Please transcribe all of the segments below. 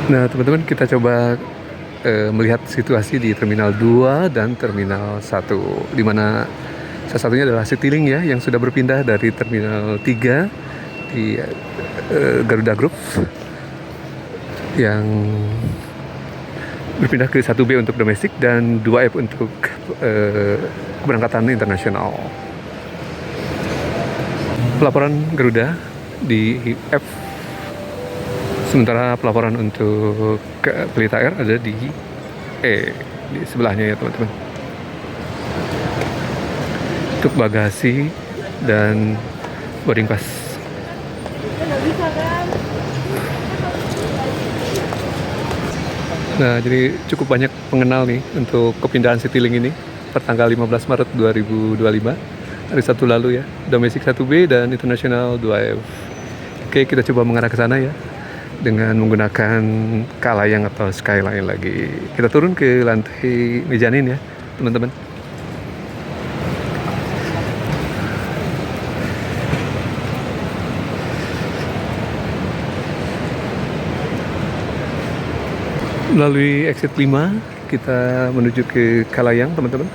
Nah, teman-teman, kita coba melihat situasi di Terminal 2 dan Terminal 1, di mana salah satunya adalah Citylink ya, yang sudah berpindah dari Terminal 3 di Garuda Group, yang berpindah ke 1B untuk domestik dan 2F untuk keberangkatan internasional. Pelaporan Garuda di F, sementara pelaporan untuk Pelita Air ada di E, di sebelahnya ya teman-teman. Untuk bagasi dan boarding pass. Nah, jadi cukup banyak pengenal nih untuk kepindahan Citylink ini per tanggal 15 Maret 2025, hari Sabtu lalu ya. Domestik 1B dan internasional 2F. Oke, kita coba mengarah ke sana ya, dengan menggunakan Kalayang atau Skyline lagi. Kita turun ke lantai mezanin ya, teman-teman. Melalui exit 5, kita menuju ke Kalayang, teman-teman.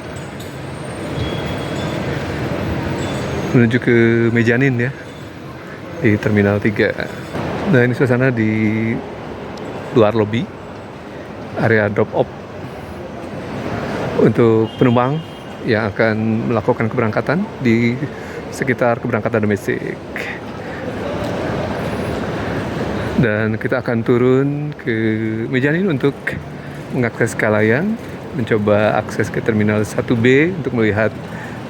Menuju ke mezanin ya, di Terminal 3. Nah, ini suasana di luar lobi, area drop off untuk penumpang yang akan melakukan keberangkatan di sekitar keberangkatan domestik. Dan kita akan turun ke mezanin untuk mengakses Kalayang, mencoba akses ke Terminal 1B untuk melihat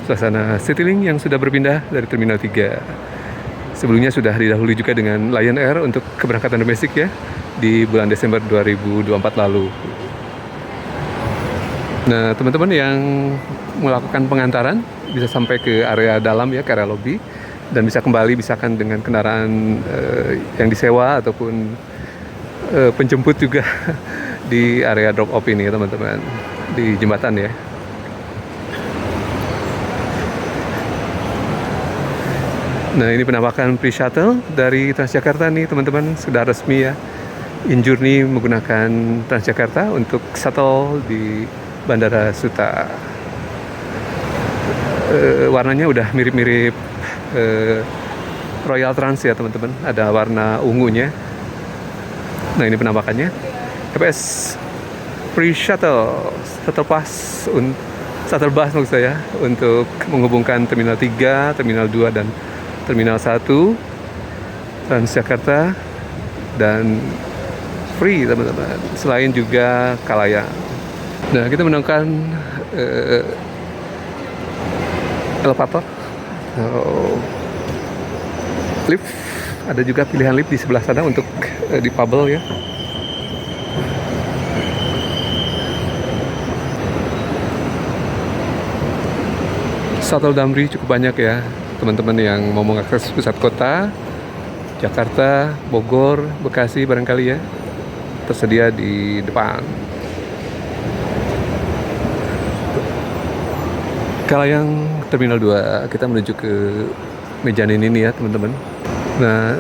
suasana Citylink yang sudah berpindah dari Terminal 3. Sebelumnya sudah didahului juga dengan Lion Air untuk keberangkatan domestik ya, di bulan Desember 2024 lalu. Nah, teman-teman yang melakukan pengantaran bisa sampai ke area dalam ya, ke area lobby, dan bisa kembali misalkan dengan kendaraan yang disewa ataupun penjemput juga di area drop off ini ya teman-teman, di jembatan ya. Nah, ini penampakan pre-shuttle dari Transjakarta nih teman-teman, sudah resmi ya. InJourney menggunakan Transjakarta untuk shuttle di Bandara Suta. Warnanya udah mirip-mirip Royal Trans ya teman-teman, ada warna ungunya. Nah, ini penampakannya. FPS pre-shuttle, shuttle bus maksud saya, untuk menghubungkan Terminal 3, Terminal 2 dan Terminal 1 Transjakarta, dan free teman-teman, selain juga Kalayang. Nah, kita menemukan elevator, lift, ada juga pilihan lift di sebelah sana untuk di Pabel ya. Shuttle Damri cukup banyak ya teman-teman yang mau mengakses pusat kota Jakarta, Bogor, Bekasi barangkali ya, tersedia di depan. Kalayang Terminal 2, kita menuju ke mezanin ini ya teman-teman. Nah,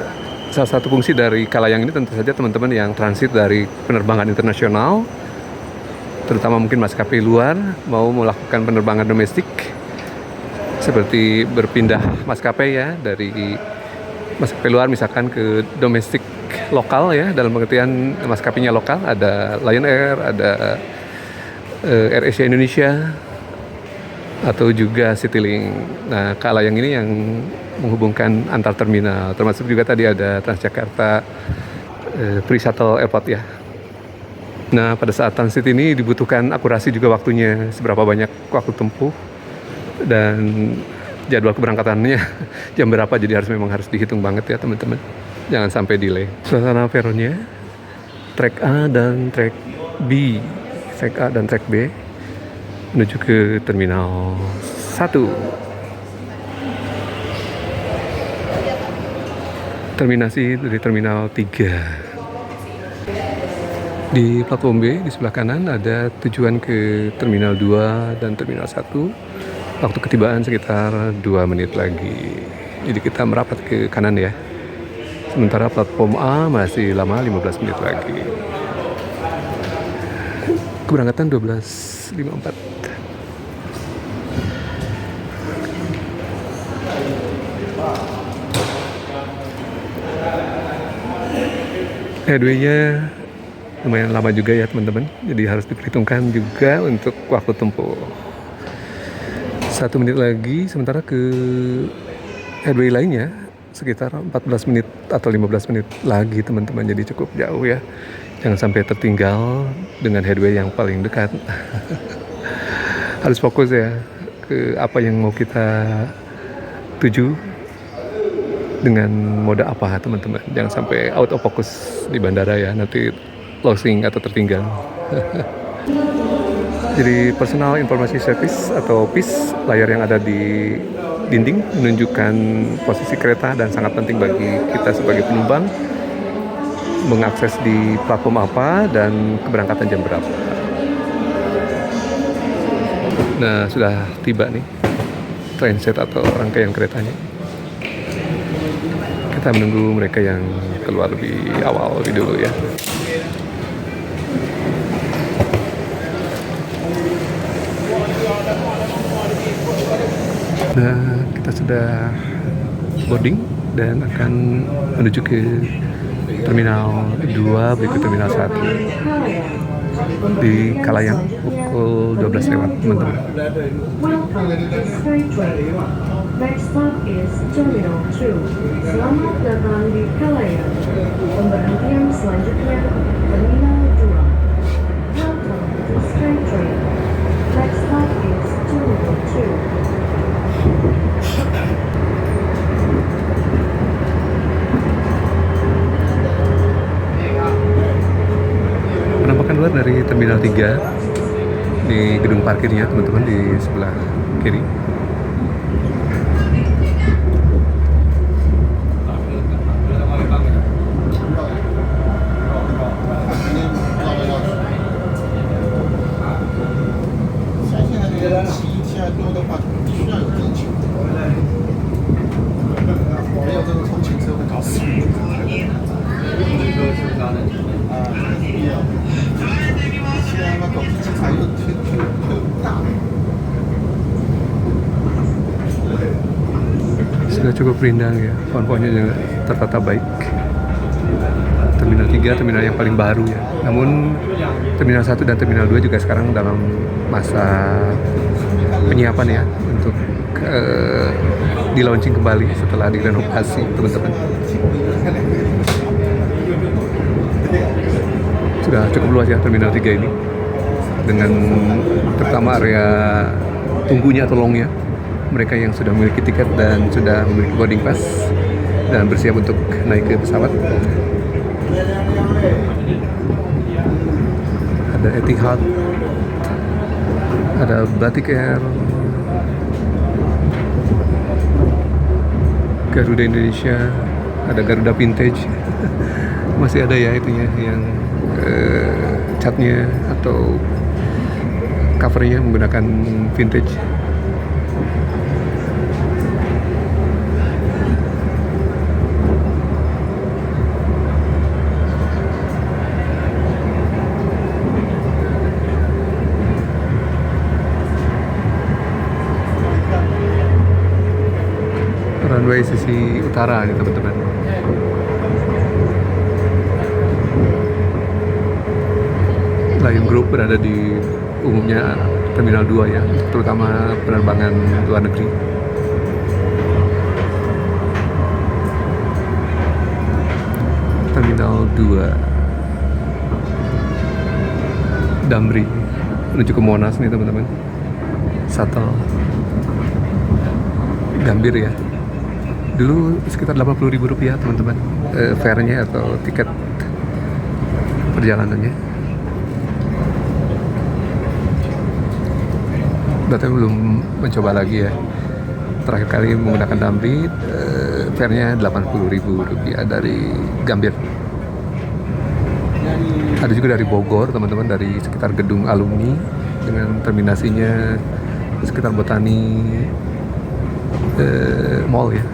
salah satu fungsi dari Kalayang ini tentu saja teman-teman yang transit dari penerbangan internasional, terutama mungkin maskapai luar mau melakukan penerbangan domestik, seperti berpindah maskapai ya, dari maskapai luar misalkan ke domestik lokal ya, dalam pengertian maskapainya lokal, ada Lion Air, ada AirAsia Indonesia, atau juga Citylink. Nah, Kalayang ini yang menghubungkan antar terminal, termasuk juga tadi ada Transjakarta pre-shuttle airport ya. Nah, pada saat transit ini dibutuhkan akurasi juga waktunya, seberapa banyak waktu tempuh dan jadwal keberangkatannya jam berapa, jadi memang harus dihitung banget ya teman-teman, jangan sampai delay. Suasana peronnya, track A dan track B, track A dan track B menuju ke Terminal 1. Terminasi dari Terminal 3. Di platform B di sebelah kanan ada tujuan ke Terminal 2 dan Terminal 1. Waktu ketibaan sekitar 2 menit lagi. Jadi kita merapat ke kanan ya. Sementara platform A masih lama, 15 menit lagi. Keberangkatan 12.54. Headway-nya lumayan lama juga ya teman-teman, jadi harus diperhitungkan juga untuk waktu tempuh. 1 menit lagi, sementara ke headway lainnya sekitar 14 menit atau 15 menit lagi teman-teman, jadi cukup jauh ya. Jangan sampai tertinggal dengan headway yang paling dekat. Harus fokus ya ke apa yang mau kita tuju dengan moda apa teman-teman. Jangan sampai out of focus di bandara ya, nanti losing atau tertinggal. Jadi personal information service atau PIS, layar yang ada di dinding menunjukkan posisi kereta dan sangat penting bagi kita sebagai penumpang mengakses di platform apa dan keberangkatan jam berapa. Nah, sudah tiba nih trainset atau rangkaian keretanya. Kita menunggu mereka yang keluar lebih awal, lebih dulu ya. Nah, kita sudah boarding dan akan menuju ke Terminal 2 berikut Terminal 1 di Kalayang pukul 12 lewat teman-teman. Next stop is Terminal 2. Selamat datang di Kalayang. Pemberhentian selanjutnya Terminal 2. Welcome to SkyTrain. Next stop is Terminal 2. Penampakan luar dari Terminal 3 di gedung parkirnya teman-teman di sebelah kiri. Sudah cukup rindang ya, pohon-pohonnya juga tertata baik. Terminal 3 terminal yang paling baru ya. Namun Terminal 1 dan Terminal 2 juga sekarang dalam masa penyiapan ya untuk di-launching kembali setelah direnovasi teman-teman. Sudah cukup luas ya Terminal 3 ini, dengan terutama area tunggunya atau longnya, mereka yang sudah memiliki tiket dan sudah memiliki boarding pass dan bersiap untuk naik ke pesawat. Ada Etihad, ada Batik Air, Garuda Indonesia, ada Garuda Vintage. Masih ada ya itunya yang catnya atau covernya menggunakan vintage. Runway sisi utara nih teman-teman. Lion Group berada di umumnya Terminal 2 ya, terutama penerbangan luar negeri. Terminal 2 Damri menuju ke Monas nih teman-teman. Shuttle Gambir ya. Dulu sekitar Rp80.000 teman-teman, fare-nya atau tiket perjalanannya. Berarti belum mencoba lagi ya. Terakhir kali menggunakan Damri, fare-nya Rp80.000 dari Gambir. Ada juga dari Bogor teman-teman, dari sekitar gedung alumni dengan terminasinya sekitar Botani Mall ya.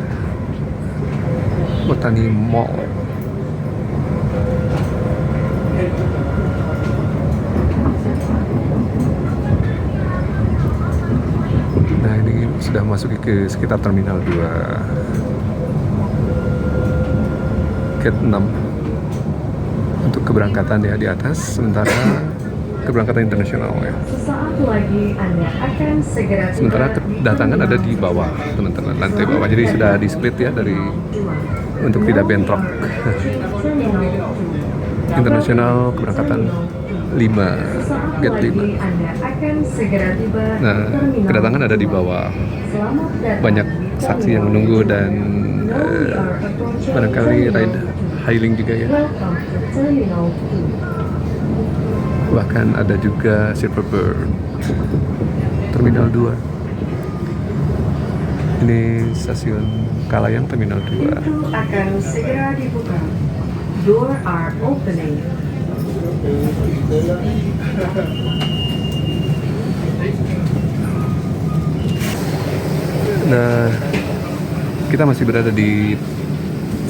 Botani Mall. sudah memasuki ke sekitar Terminal 2 Gate 6 untuk keberangkatan ya di atas, sementara keberangkatan internasional ya. Sesaat lagi Anda akan segera tiba Sementara di kedatangan ada di Terminal bawah teman-teman, lantai bawah. Jadi sudah di split ya dari 2. untuk tidak bentrok. Terminal 2. Internasional keberangkatan 5 Sesaat Gate lagi 5. Anda akan segera tiba di Nah, Terminal kedatangan ada di 2. bawah. Selamat datang Banyak di saksi yang Terminal menunggu 2. dan Now we are approaching barangkali Terminal ride 2. hailing juga ya. Welcome to Terminal 2. Bahkan ada juga Silverbird Terminal 2. Ini stasiun Kalayang Terminal 2. Pintu akan segera dibuka. Door are opening. Nah, kita masih berada di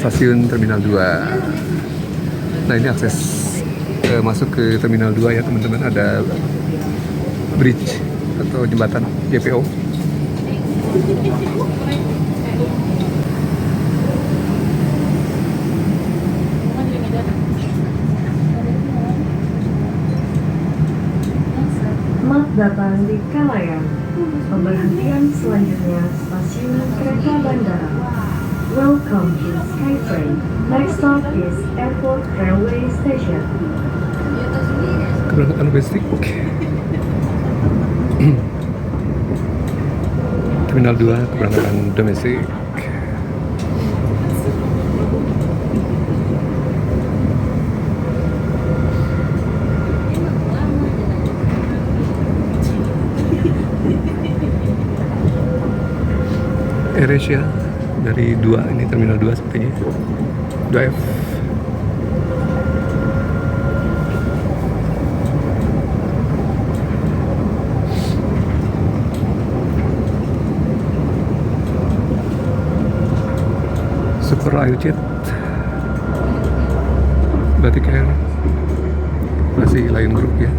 stasiun Terminal 2. Nah, ini akses masuk ke Terminal 2 ya teman-teman. Ada bridge atau jembatan JPO. Selamat datang di Kalayang. Pemberhentian selanjutnya stasiun kereta bandara. Welcome to Skytrain. Next stop is Airport Railway Station. Keberangkatan domestik. Terminal 2 keberangkatan domestik. AirAsia dari 2, ini Terminal 2 sepertinya 2F. Super Aerojet, Batik Air, masih Lion Group ya.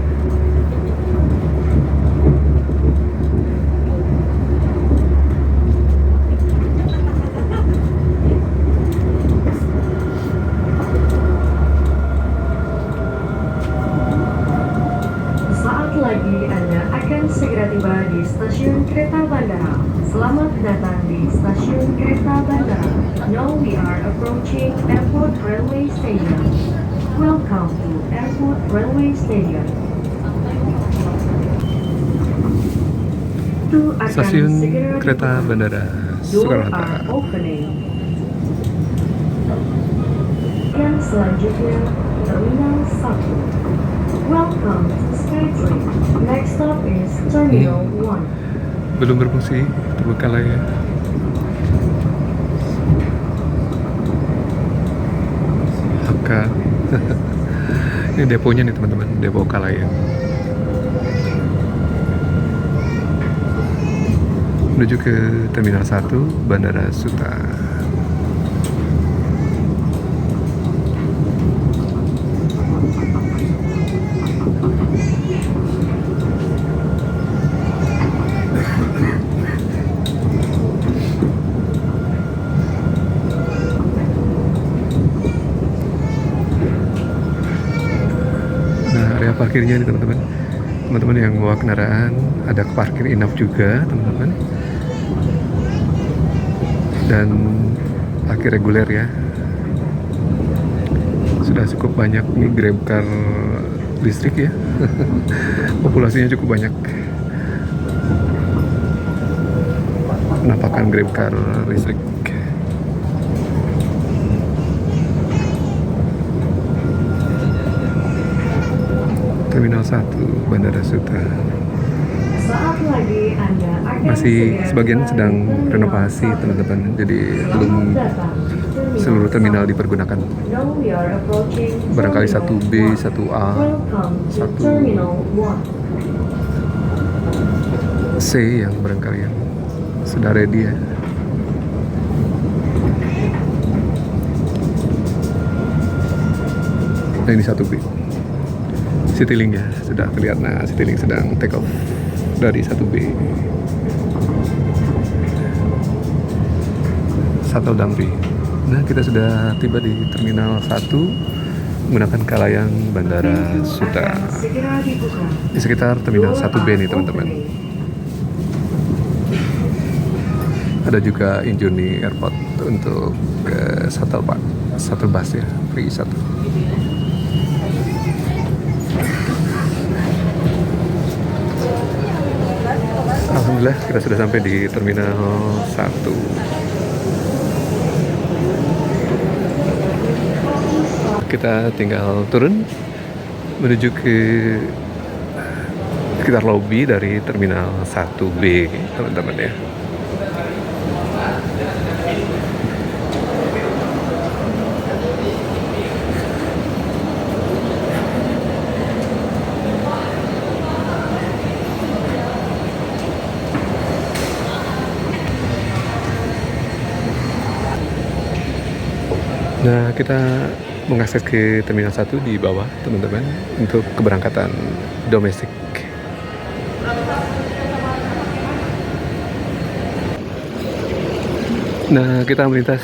Saat lagi Anda akan segera tiba di stasiun kereta bandara. Selamat datang di stasiun kereta bandara. Now we are approaching Airport Railway Station. Welcome to Airport Railway Station. Itu akan Stasiun segera kereta dibuka. bandara Door Soekarno-Hatta. are opening. Yang selanjutnya Terminal 1. Welcome to Skytrain. Next stop is Terminal 1. Belum berfungsi, terbuka lah ya. Haka. Ini deponya nih teman-teman, depo Kalayang. Menuju ke Terminal 1 Bandara Suta. Nah, area parkirnya nih teman-teman. Teman-teman yang bawa kendaraan, ada parkir enough juga teman-teman. Dan parkir reguler ya. Sudah cukup banyak nih Grab car listrik ya. Populasinya cukup banyak. Penampakan Grab car listrik. Terminal 1 Bandara Suta. Saat lagi Anda akan Masih segera sebagian tiba sedang di Terminal renovasi 1. teman-teman. Jadi belum Selamat datang di Terminal seluruh terminal 1. dipergunakan. Now we are approaching Barangkali Terminal 1B, 1. 1A, Welcome to 1 Terminal 1. C yang barangkali yang sudah ready ya. Nah, ini 1B. Citylink ya, sudah terlihat. Nah, Citylink sedang take off dari 1B. shuttle Damri. Nah, kita sudah tiba di Terminal 1 menggunakan Kalayang Bandara Suta. Akan segera dibuka. Di sekitar Terminal 1B nih teman-teman. Ada juga Injuni Airport untuk shuttle Pak, shuttle bus ya, free shuttle. Alhamdulillah kita sudah sampai di Terminal 1. Kita tinggal turun menuju ke sekitar lobi dari Terminal 1B teman-teman ya. Nah, kita mengakses ke Terminal 1 di bawah, teman-teman, untuk keberangkatan domestik. Nah, kita melintas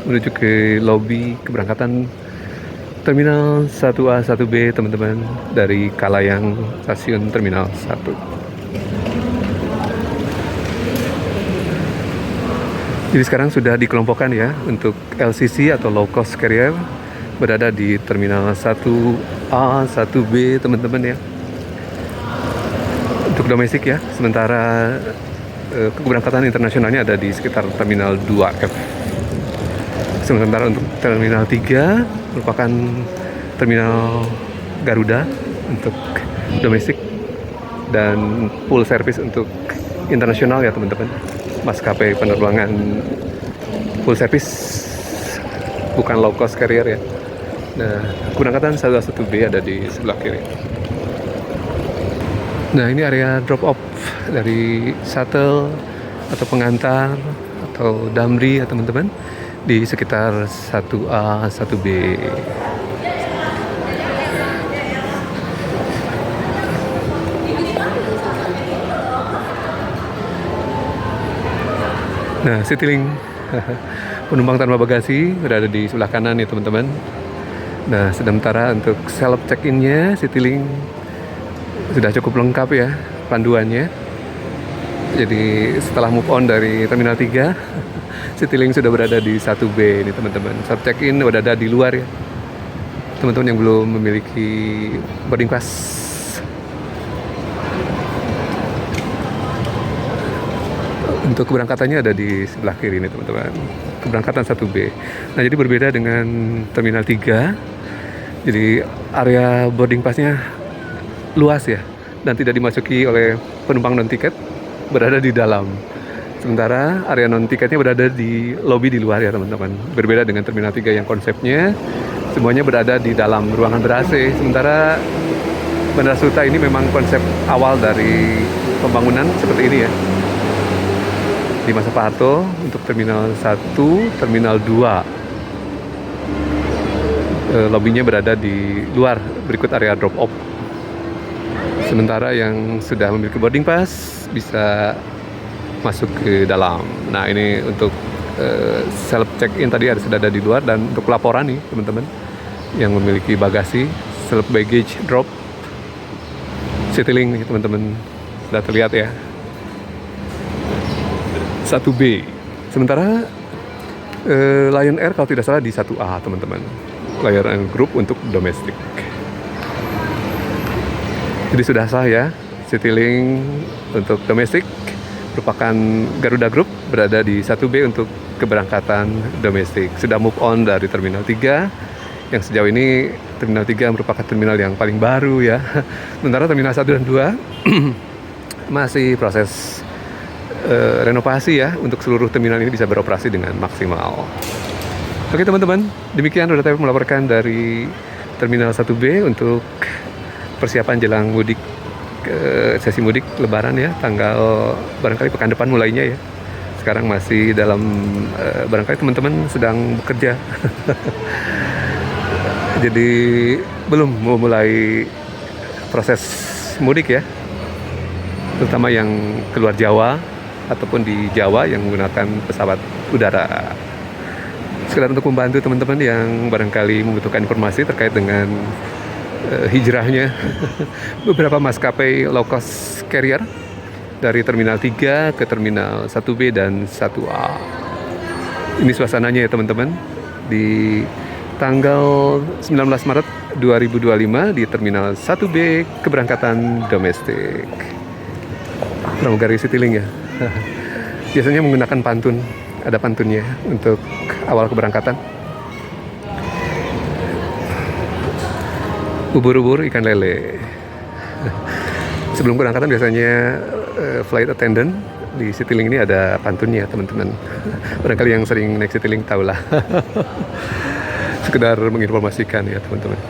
menuju ke lobi keberangkatan Terminal 1A 1B, teman-teman, dari Kalayang Stasiun Terminal 1. Jadi sekarang sudah dikelompokkan ya untuk LCC atau low cost carrier berada di Terminal 1A, 1B teman-teman ya. Untuk domestik ya, sementara keberangkatan internasionalnya ada di sekitar Terminal 2F. Sementara untuk Terminal 3 merupakan Terminal Garuda untuk domestik dan full service untuk internasional ya teman-teman. Maskapai penerbangan full service, bukan low cost carrier ya. Nah, keberangkatan 1B ada di sebelah kiri. Nah, ini area drop off dari shuttle atau pengantar atau Damri ya teman-teman, di sekitar 1A 1B. Nah, Citylink penumpang tanpa bagasi berada di sebelah kanan ya teman-teman. Nah, sementara untuk self check-in-nya Citylink sudah cukup lengkap ya panduannya. Jadi setelah move on dari Terminal 3, Citylink sudah berada di 1B ini teman-teman. Self check-in berada di luar ya. Teman-teman yang belum memiliki boarding pass. Untuk keberangkatannya ada di sebelah kiri ini teman-teman. Keberangkatan 1B. Nah, jadi berbeda dengan Terminal 3. Jadi area boarding pass-nya luas ya, dan tidak dimasuki oleh penumpang non tiket, berada di dalam. Sementara area non tiketnya berada di lobi di luar ya teman-teman. Berbeda dengan Terminal 3 yang konsepnya semuanya berada di dalam ruangan ber-AC. Sementara Bandara Suta ini memang konsep awal dari pembangunan seperti ini ya. Di masa Pak Harto untuk Terminal 1, Terminal 2 lobinya berada di luar berikut area drop off. Sementara yang sudah memiliki boarding pass bisa masuk ke dalam. Nah, ini untuk self check-in tadi sudah ada di luar, dan untuk laporan nih teman-teman yang memiliki bagasi self baggage drop Citylink nih teman-teman, sudah terlihat ya. 1B. Sementara Lion Air kalau tidak salah di 1A teman-teman. Lion Air Group untuk domestik. Jadi sudah sah ya, Citylink untuk domestik merupakan Garuda Group berada di 1B untuk keberangkatan domestik. Sudah move on dari Terminal 3 yang sejauh ini Terminal 3 merupakan terminal yang paling baru ya. Sementara Terminal 1 dan 2 masih proses renovasi ya, untuk seluruh terminal ini bisa beroperasi dengan maksimal. Oke teman-teman, demikian Roda TV melaporkan dari Terminal 1B untuk persiapan jelang mudik, sesi mudik Lebaran ya, tanggal barangkali pekan depan mulainya ya. Sekarang masih dalam barangkali teman-teman sedang bekerja. Jadi belum mau mulai proses mudik ya, terutama yang keluar Jawa ataupun di Jawa yang menggunakan pesawat udara. sekedar untuk membantu teman-teman yang barangkali membutuhkan informasi terkait dengan hijrahnya beberapa maskapai low cost carrier dari Terminal 3 ke Terminal 1B dan 1A. Ini suasananya ya teman-teman di tanggal 19 Maret 2025 di Terminal 1B keberangkatan domestik pramugari Citylink ya. Biasanya menggunakan pantun, ada pantunnya untuk awal keberangkatan. Ubur-ubur ikan lele. Sebelum keberangkatan biasanya flight attendant di Citylink ini ada pantunnya teman-teman. Barangkali yang sering naik Citylink tahulah. Sekedar menginformasikan ya teman-teman.